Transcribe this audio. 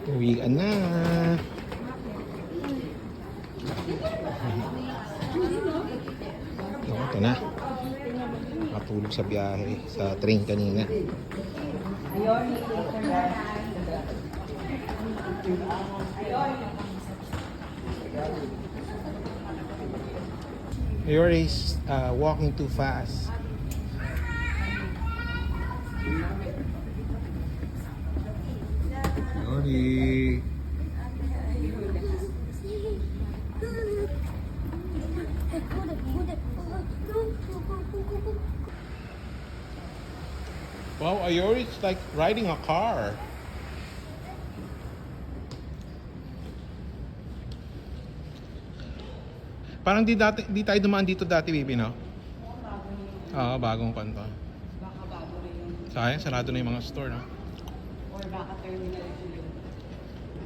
Uwian na. Ito na. Matulog sa biyahe sa train kanina. You're walking too fast. Yori. Wow, Ayori, it's like riding a car. Parang di tayo dumaan dito dati, baby, no? Oo, bagong kanto. Baka bago rin yung... Sayang, sarado na yung mga store, no? Or baka terminal